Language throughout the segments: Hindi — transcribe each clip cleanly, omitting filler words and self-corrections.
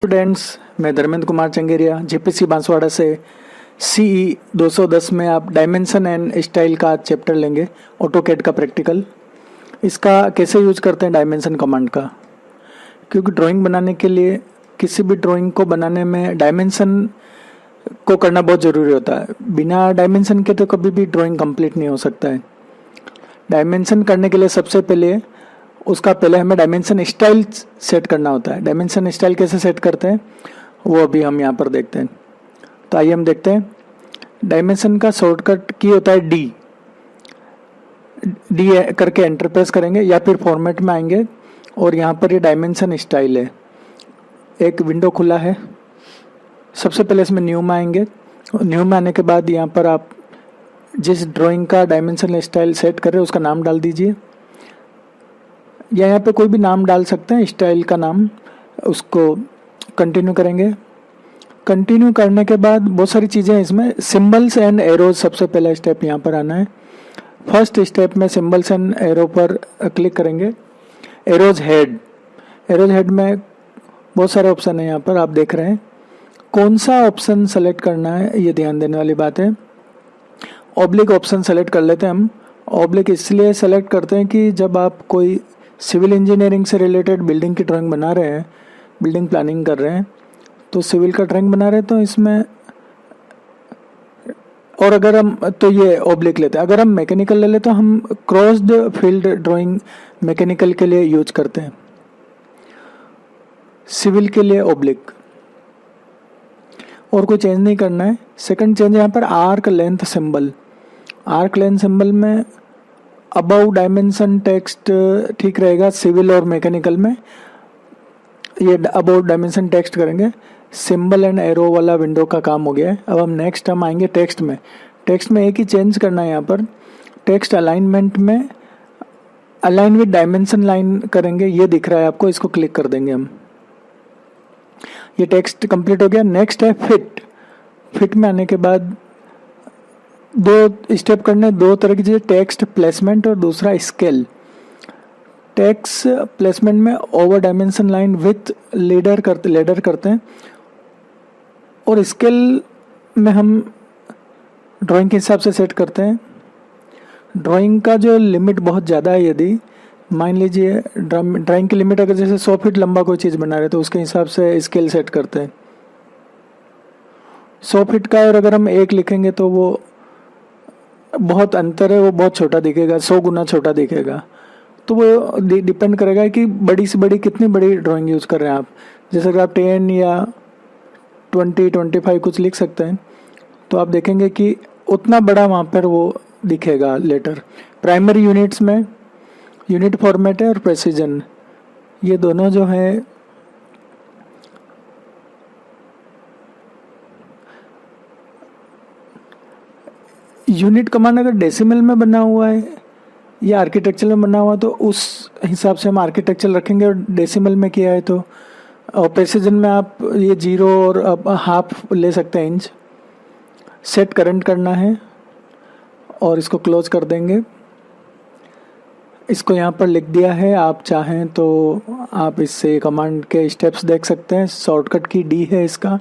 स्टूडेंट्स, मैं धर्मेंद्र कुमार चंगेरिया जेपीसी बांसवाड़ा से सीई 210 में आप डायमेंशन एंड स्टाइल का चैप्टर लेंगे। ऑटोकैड का प्रैक्टिकल। इसका कैसे यूज करते हैं डायमेंशन कमांड का, क्योंकि ड्राइंग बनाने के लिए किसी भी ड्राइंग को बनाने में डायमेंशन को करना बहुत ज़रूरी होता है। बिना डायमेंशन के तो कभी भी ड्राइंग कंप्लीट नहीं हो सकता है। डायमेंशन करने के लिए सबसे पहले हमें डायमेंशन स्टाइल सेट करना होता है। डायमेंशन स्टाइल कैसे सेट करते हैं वो अभी हम यहाँ पर देखते हैं। तो आइए हम देखते हैं। डायमेंशन का शॉर्टकट की होता है डी करके एंटर प्रेस करेंगे या फिर फॉर्मेट में आएंगे और यहाँ पर ये डायमेंशन स्टाइल है, एक विंडो खुला है। सबसे पहले इसमें न्यू में आएंगे। न्यू में आने के बाद यहाँ पर आप जिस ड्राइंग का डायमेंशन स्टाइल सेट कर रहे हैं उसका नाम डाल दीजिए, या यहाँ पे कोई भी नाम डाल सकते हैं स्टाइल का नाम। उसको कंटिन्यू करेंगे। कंटिन्यू करने के बाद बहुत सारी चीज़ें हैं इसमें। सिंबल्स एंड एरोज सबसे पहला स्टेप यहाँ पर आना है। फर्स्ट स्टेप में सिंबल्स एंड एरो पर क्लिक करेंगे। एरोज हेड में बहुत सारे ऑप्शन है, यहाँ पर आप देख रहे हैं। कौन सा ऑप्शन सेलेक्ट करना है ये ध्यान देने वाली बात है। ऑब्लिक ऑप्शन सेलेक्ट कर लेते हैं हम। ऑब्लिक इसलिए सेलेक्ट करते हैं कि जब आप कोई सिविल इंजीनियरिंग से रिलेटेड बिल्डिंग की ड्राइंग बना रहे हैं, बिल्डिंग प्लानिंग कर रहे हैं, तो सिविल का ड्राइंग बना रहे हैं तो इसमें, और अगर हम तो ये ऑब्लिक लेते हैं। अगर हम मैकेनिकल ले लें तो हम क्रॉस्ड फील्ड ड्राइंग मैकेनिकल के लिए यूज करते हैं, सिविल के लिए ऑब्लिक। और कोई चेंज नहीं करना है। सेकंड चेंज यहाँ पर arc length symbol. Arc length symbol में अबाउ डायमेंशन टेक्स्ट ठीक रहेगा सिविल और मैकेनिकल में। ये अबाउ डायमेंशन टेक्स्ट करेंगे। सिंबल एंड एरो वाला विंडो का काम हो गया है। अब हम आएंगे टेक्स्ट में। टेक्स्ट में एक ही चेंज करना है यहाँ पर। टेक्स्ट अलाइनमेंट में अलाइन विद डायमेंशन लाइन करेंगे। ये दिख रहा है आपको, इसको क्लिक कर देंगे हम। ये टेक्स्ट कंप्लीट हो गया। नेक्स्ट है फिट में आने के बाद दो स्टेप करने, दो तरह की चीज़ें, टेक्स्ट प्लेसमेंट और दूसरा स्केल। टेक्स्ट प्लेसमेंट में over dimension line with ladder करते हैं, और स्केल में हम ड्राइंग के हिसाब से सेट करते हैं। ड्राइंग का जो लिमिट बहुत ज़्यादा है, यदि मान लीजिए ड्राइंग की लिमिट अगर जैसे 100 फीट लंबा कोई चीज़ बना रहे तो उसके हिसाब से स्केल सेट करते हैं 100 फीट का। और अगर हम 1 लिखेंगे तो वो बहुत अंतर है, वो बहुत छोटा दिखेगा, 100 गुना छोटा दिखेगा। तो वो डिपेंड करेगा कि बड़ी से बड़ी कितनी बड़ी ड्राइंग यूज़ कर रहे हैं आप। जैसे अगर आप 10 या 25 कुछ लिख सकते हैं तो आप देखेंगे कि उतना बड़ा वहाँ पर वो दिखेगा लेटर। प्राइमरी यूनिट्स में यूनिट फॉर्मेट है और प्रेसिजन, ये दोनों जो है यूनिट कमांड अगर डेसिमल में बना हुआ है या आर्किटेक्चर में बना हुआ तो उस हिसाब से हम आर्किटेक्चर रखेंगे, और डेसिमल में किया है तो। और प्रेसिजन में आप ये 0 और हाफ ले सकते हैं इंच। सेट करंट करना है और इसको क्लोज कर देंगे। इसको यहाँ पर लिख दिया है। आप चाहें तो आप इससे कमांड के स्टेप्स देख सकते हैं। शॉर्टकट की डी है इसका।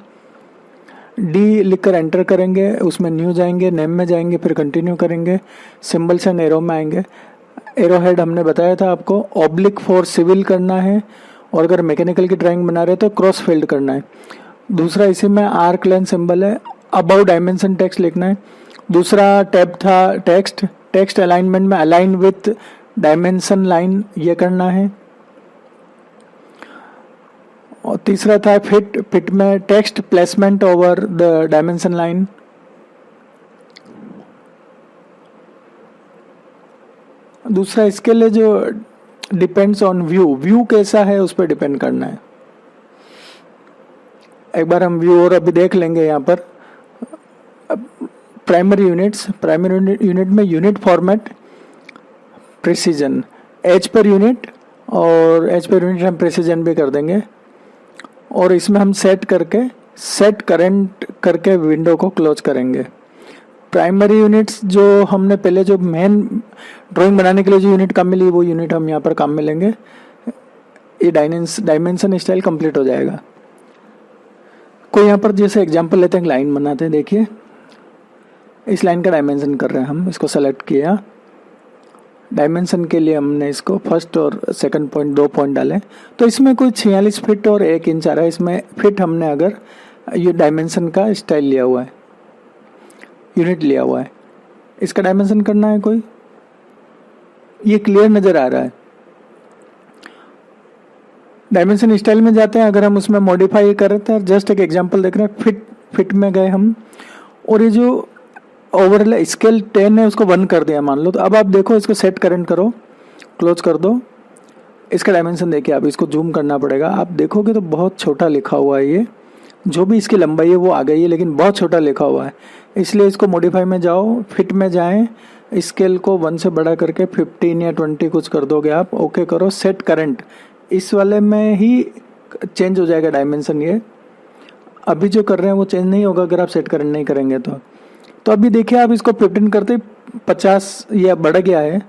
डी लिखकर एंटर करेंगे, उसमें न्यू जाएंगे, नेम में जाएंगे, फिर कंटिन्यू करेंगे। सिंबल्स एंड एरो में आएंगे। एरो हेड हमने बताया था आपको। ऑब्लिक फॉर सिविल करना है, और अगर मैकेनिकल की ड्राइंग बना रहे हैं तो क्रॉस फील्ड करना है। दूसरा इसी में आर्क लेंथ सिंबल है। अबाउ डायमेंशन टेक्स्ट लिखना है। दूसरा टैब था टेक्स्ट अलाइनमेंट में अलाइन विथ डायमेंशन लाइन, ये करना है। और तीसरा था फिट में text placement over the dimension line. दूसरा इसके लिए जो डिपेंड्स ऑन व्यू कैसा है उस पर डिपेंड करना है। एक बार हम व्यू और अभी देख लेंगे यहाँ पर। प्राइमरी यूनिट में unit format, precision, H per unit, और एच पर यूनिट हम प्रिसीजन भी कर देंगे। और इसमें हम सेट करंट करके विंडो को क्लोज करेंगे। प्राइमरी यूनिट्स जो हमने पहले जो मेन ड्राइंग बनाने के लिए जो यूनिट काम मिली वो यूनिट हम यहाँ पर काम में लेंगे। ये डायमेंशन स्टाइल कंप्लीट हो जाएगा। कोई यहाँ पर जैसे एग्जांपल लेते हैं, लाइन बनाते हैं। देखिए इस लाइन का डायमेंशन कर रहे हैं हम, इसको सेलेक्ट किया। डायमेंशन के लिए हमने इसको फर्स्ट और सेकंड पॉइंट 2 पॉइंट डाले, तो इसमें कोई 46 फीट और 1 इंच आ रहा है। इसमें फिट हमने अगर ये डायमेंशन का स्टाइल लिया हुआ है, यूनिट लिया हुआ है, इसका डायमेंशन करना है कोई, ये क्लियर नजर आ रहा है। डायमेंशन स्टाइल में जाते हैं, अगर हम उसमें मॉडिफाई करते हैं, जस्ट एक एग्जांपल देख रहे हैं, फिट में गए हम, और ये जो ओवरले स्केल 10 है उसको 1 कर दिया मान लो। तो अब आप देखो, इसको सेट करंट करो, क्लोज कर दो, इसका डायमेंशन देखिए। आप इसको जूम करना पड़ेगा, आप देखोगे तो बहुत छोटा लिखा हुआ है। ये जो भी इसकी लंबाई है वो आ गई है, लेकिन बहुत छोटा लिखा हुआ है। इसलिए इसको मॉडिफाई में जाओ, फिट में जाएं, स्केल को 1 से बड़ा करके 15 या 20 कुछ कर दोगे आप, ओके करो, सेट करंट, इस वाले में ही चेंज हो जाएगा डायमेंशन। ये अभी जो कर रहे हैं वो चेंज नहीं होगा अगर आप सेट करंट नहीं करेंगे तो अभी देखिए आप इसको 15 करते 50 या बढ़ गया है।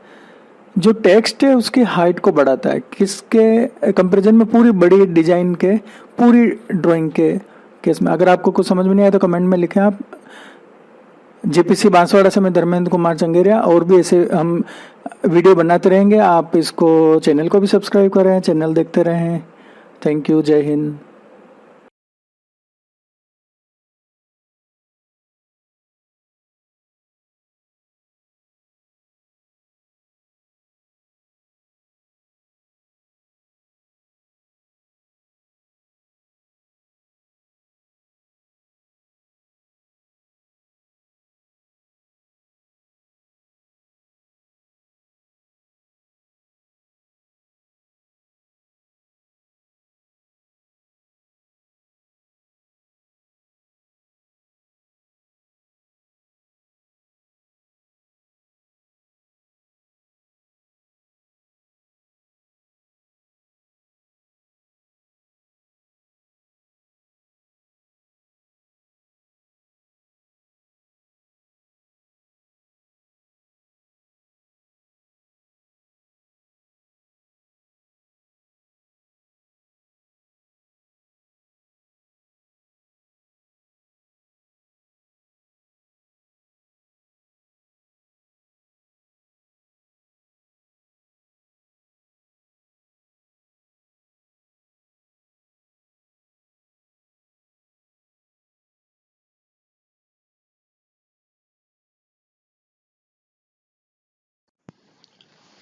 जो टेक्स्ट है उसकी हाइट को बढ़ाता है, किसके कंपैरिजन में, पूरी बड़ी डिजाइन के, पूरी ड्राइंग के केस में। अगर आपको कुछ समझ में नहीं आया तो कमेंट में लिखें आप। जेपीसी बांसवाड़ा से मैं धर्मेंद्र कुमार चंगेरिया, और भी ऐसे हम वीडियो बनाते रहेंगे। आप इसको चैनल को भी सब्सक्राइब करें, चैनल देखते रहें। थैंक यू, जय हिंद।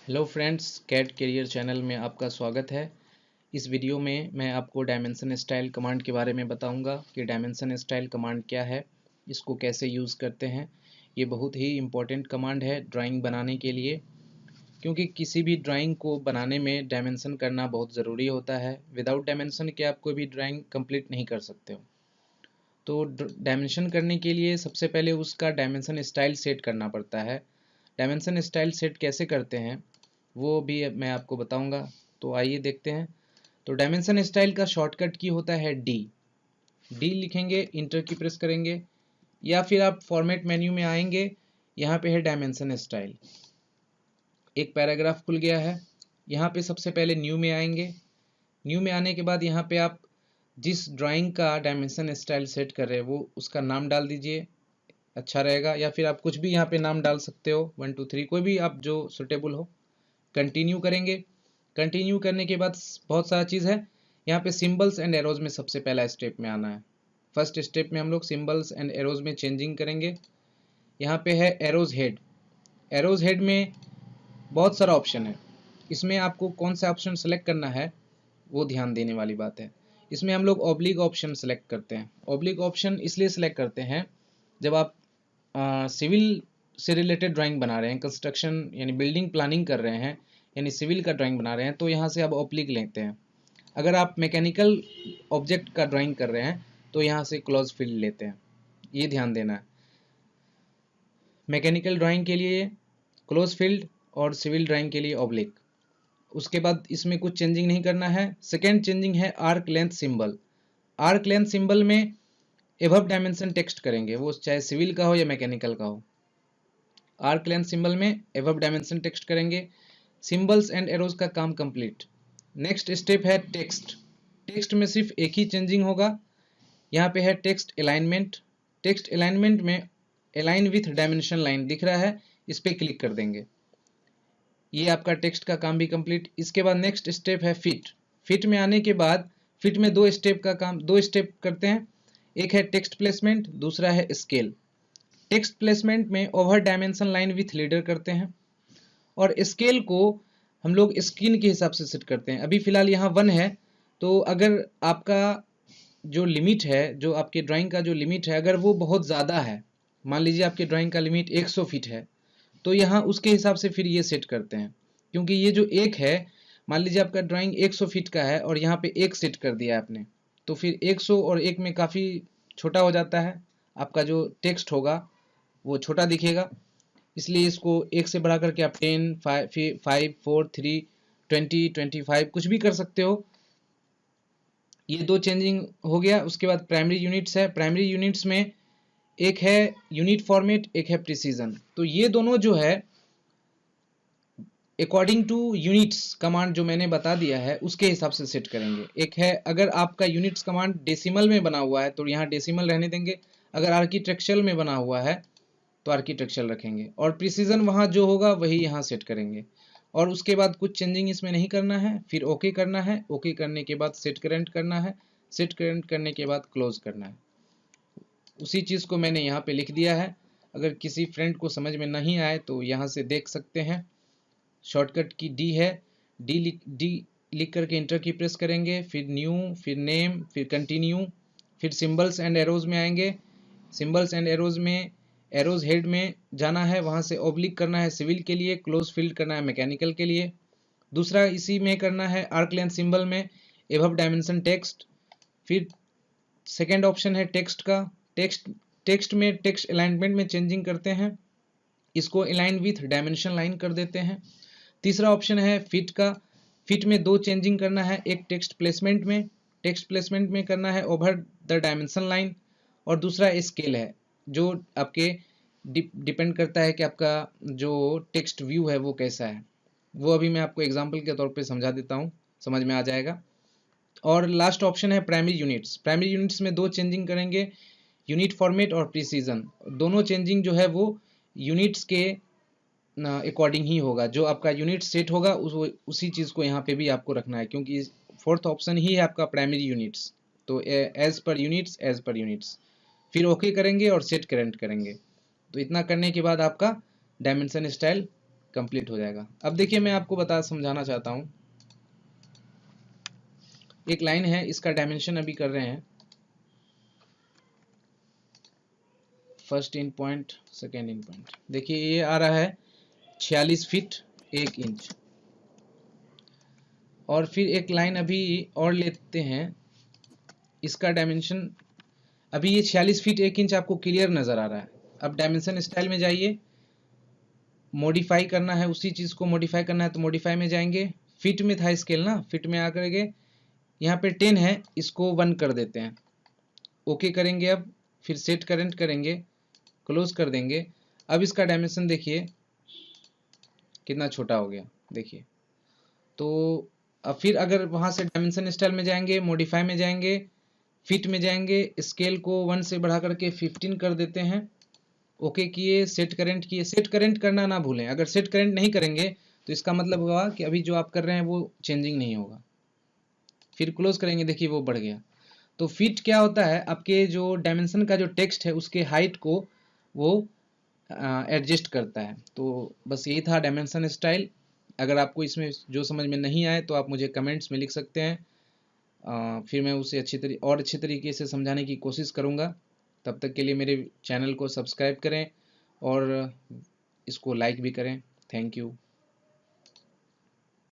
Hello friends, CAT career channel में आपका स्वागत है। इस वीडियो में मैं आपको डायमेंशन स्टाइल कमांड के बारे में बताऊंगा कि डायमेंशन स्टाइल कमांड क्या है, इसको कैसे यूज़ करते हैं। ये बहुत ही इम्पोर्टेंट कमांड है ड्राइंग बनाने के लिए, क्योंकि किसी भी ड्राइंग को बनाने में डायमेंशन करना बहुत ज़रूरी होता है। विदाउट डायमेंशन के आप कोई भी ड्राइंग कंप्लीट नहीं कर सकते हो। तो डायमेंशन करने के लिए सबसे पहले उसका डायमेंशन स्टाइल सेट करना पड़ता है। डायमेंशन स्टाइल सेट कैसे करते हैं वो भी मैं आपको बताऊंगा। तो आइए देखते हैं। तो डायमेंशन स्टाइल का शॉर्टकट की होता है डी लिखेंगे, इंटर की प्रेस करेंगे, या फिर आप फॉर्मेट मेन्यू में आएंगे, यहाँ पे है डायमेंशन स्टाइल। एक पैराग्राफ खुल गया है। यहाँ पे सबसे पहले न्यू में आएंगे। न्यू में आने के बाद यहाँ पे आप जिस ड्राइंग का डायमेंशन स्टाइल सेट कर रहे हैं वो उसका नाम डाल दीजिए, अच्छा रहेगा। या फिर आप कुछ भी यहाँ पे नाम डाल सकते हो, 1 2 3 कोई भी आप जो सुटेबल हो। कंटिन्यू करेंगे। कंटिन्यू करने के बाद बहुत सारा चीज़ है। यहाँ पे सिंबल्स एंड एरोज में सबसे पहला स्टेप में आना है। फर्स्ट स्टेप में हम लोग सिंबल्स एंड एरोज में चेंजिंग करेंगे। यहाँ पे है एरोज हेड। एरोज हेड में बहुत सारा ऑप्शन है, इसमें आपको कौन सा ऑप्शन सेलेक्ट करना है वो ध्यान देने वाली बात है। इसमें हम लोग ऑब्लिक ऑप्शन सेलेक्ट करते हैं। ऑब्लिक ऑप्शन इसलिए सेलेक्ट करते हैं जब आप सिविल से रिलेटेड ड्राइंग बना रहे हैं, कंस्ट्रक्शन यानी बिल्डिंग प्लानिंग कर रहे हैं, यानी सिविल का ड्राइंग बना रहे हैं, तो यहाँ से आप ऑब्लिक लेते हैं। अगर आप मैकेनिकल ऑब्जेक्ट का ड्राइंग कर रहे हैं तो यहाँ से क्लोज फील्ड लेते हैं, ये ध्यान देना है। मैकेनिकल ड्राइंग के लिए क्लोज फील्ड और सिविल ड्राइंग के लिए ऑब्लिक। उसके बाद इसमें कुछ चेंजिंग नहीं करना है। सेकेंड चेंजिंग है arc length symbol. Arc length symbol में एबव डायमेंशन टेक्स्ट करेंगे, वो चाहे सिविल का हो या मैकेनिकल का हो। आर्क लेंथ सिंबल में एबव डायमेंशन टेक्स्ट करेंगे। सिंबल्स एंड एरोज का काम कंप्लीट। नेक्स्ट स्टेप है टेक्स्ट। टेक्स्ट में सिर्फ एक ही चेंजिंग होगा, यहाँ पे है टेक्स्ट अलाइनमेंट। टेक्स्ट अलाइनमेंट में अलाइन विथ डायमेंशन लाइन दिख रहा है, इस पर क्लिक कर देंगे। ये आपका टेक्स्ट का काम भी कंप्लीट। इसके बाद नेक्स्ट स्टेप है फिट। फिट में आने के बाद फिट में दो स्टेप करते हैं। एक है टेक्स्ट प्लेसमेंट, दूसरा है स्केल। टेक्स्ट प्लेसमेंट में over dimension line with leader करते हैं और स्केल को हम लोग स्क्रीन के हिसाब से सेट करते हैं। अभी फिलहाल यहाँ 1 है, तो अगर आपका जो लिमिट है, जो आपके ड्राइंग का जो लिमिट है, अगर वो बहुत ज़्यादा है, मान लीजिए आपके ड्राइंग का लिमिट 100 फीट है, तो यहाँ उसके हिसाब से फिर ये सेट करते हैं। क्योंकि ये जो 1 है, मान लीजिए आपका ड्राइंग 100 फीट का है और यहाँ पे 1 सेट कर दिया आपने, तो फिर 100 और 1 में काफ़ी छोटा हो जाता है, आपका जो टेक्स्ट होगा वो छोटा दिखेगा। इसलिए इसको 1 से बढ़ा करके आप 10, 5, 4, 3, 20, 25 कुछ भी कर सकते हो। ये दो चेंजिंग हो गया। उसके बाद प्राइमरी यूनिट्स है। प्राइमरी यूनिट्स में एक है यूनिट फॉर्मेट, एक है प्रिसीजन। तो ये दोनों जो है अकॉर्डिंग टू यूनिट्स कमांड जो मैंने बता दिया है उसके हिसाब से सेट करेंगे। एक है अगर आपका यूनिट्स कमांड डेसिमल में बना हुआ है तो यहाँ डेसिमल रहने देंगे, अगर आर्किटेक्चरल में बना हुआ है तो आर्किटेक्चरल रखेंगे, और प्रिसीजन वहाँ जो होगा वही यहाँ सेट करेंगे। और उसके बाद कुछ चेंजिंग इसमें नहीं करना है, फिर ओके करना है। ओके करने के बाद सेट करेंट करना है, सेट करेंट करने के बाद क्लोज करना है। उसी चीज़ को मैंने यहाँ पे लिख दिया है। अगर किसी फ्रेंड को समझ में नहीं आए तो यहाँ से देख सकते हैं। शॉर्टकट की डी है, डी लिख करके इंटर की प्रेस करेंगे, फिर न्यू, फिर नेम, फिर कंटिन्यू, फिर सिंबल्स एंड एरोज में आएंगे। सिंबल्स एंड एरोज में एरोज हेड में जाना है, वहाँ से ओब्लिक करना है सिविल के लिए, क्लोज फील्ड करना है मैकेनिकल के लिए। दूसरा इसी में करना है आर्क लेंथ सिंबल में एबव डायमेंशन टेक्स्ट। फिर सेकेंड ऑप्शन है टेक्स्ट का। टेक्स्ट में टेक्स्ट अलाइनमेंट में चेंजिंग करते हैं, इसको अलाइन विथ डायमेंशन लाइन कर देते हैं। तीसरा ऑप्शन है फिट का। फिट में दो चेंजिंग करना है, एक टेक्स्ट प्लेसमेंट में करना है ओवर द डायमेंशन लाइन, और दूसरा स्केल है जो आपके डिपेंड करता है कि आपका जो टेक्स्ट व्यू है वो कैसा है। वो अभी मैं आपको एग्जांपल के तौर पे समझा देता हूँ, समझ में आ जाएगा। और लास्ट ऑप्शन है प्राइमरी यूनिट्स। प्राइमरी यूनिट्स में दो चेंजिंग करेंगे, यूनिट फॉर्मेट और प्रिसीजन। दोनों चेंजिंग जो है वो यूनिट्स के अकॉर्डिंग ही होगा। जो आपका यूनिट सेट होगा उसी चीज़ को यहाँ पे भी आपको रखना है, क्योंकि फोर्थ ऑप्शन ही है आपका प्राइमरी यूनिट्स। तो एज पर यूनिट्स फिर ओके करेंगे और सेट करेंट करेंगे। तो इतना करने के बाद आपका डायमेंशन स्टाइल कंप्लीट हो जाएगा। अब देखिए मैं आपको समझाना चाहता हूँ। एक लाइन है, इसका डायमेंशन अभी कर रहे हैं। First in point, second in point. देखिए ये आ रहा है 46 फीट 1 इंच। और फिर एक लाइन अभी और लेते हैं, इसका डायमेंशन अभी ये 46 फीट 1 इंच आपको क्लियर नज़र आ रहा है। अब डायमेंशन स्टाइल में जाइए, मॉडिफाई करना है, उसी चीज़ को मॉडिफाई करना है तो मॉडिफाई में जाएंगे। फिट में था स्केल ना, फिट में आकर के यहाँ पे 10 है, इसको 1 कर देते हैं। ओके करेंगे, अब फिर सेट करेंट करेंगे, क्लोज कर देंगे। अब इसका डायमेंशन देखिए कितना छोटा हो गया, देखिए। तो अब फिर अगर वहाँ से डायमेंशन स्टाइल में जाएंगे, मॉडिफाई में जाएंगे, फिट में जाएंगे, स्केल को 1 से बढ़ा करके 15 कर देते हैं। ओके किए, सेट करेंट किए। सेट करेंट करना ना भूलें, अगर सेट करेंट नहीं करेंगे तो इसका मतलब होगा कि अभी जो आप कर रहे हैं वो चेंजिंग नहीं होगा। फिर क्लोज करेंगे, देखिए वो बढ़ गया। तो फिट क्या होता है, आपके जो डायमेंशन का जो टेक्स्ट है उसके हाइट को वो एडजस्ट करता है। तो बस यही था डायमेंशन स्टाइल। अगर आपको इसमें जो समझ में नहीं आए तो आप मुझे कमेंट्स में लिख सकते हैं, फिर मैं उसे अच्छी तरीके से समझाने की कोशिश करूँगा। तब तक के लिए मेरे चैनल को सब्सक्राइब करें और इसको लाइक भी करें। Thank you.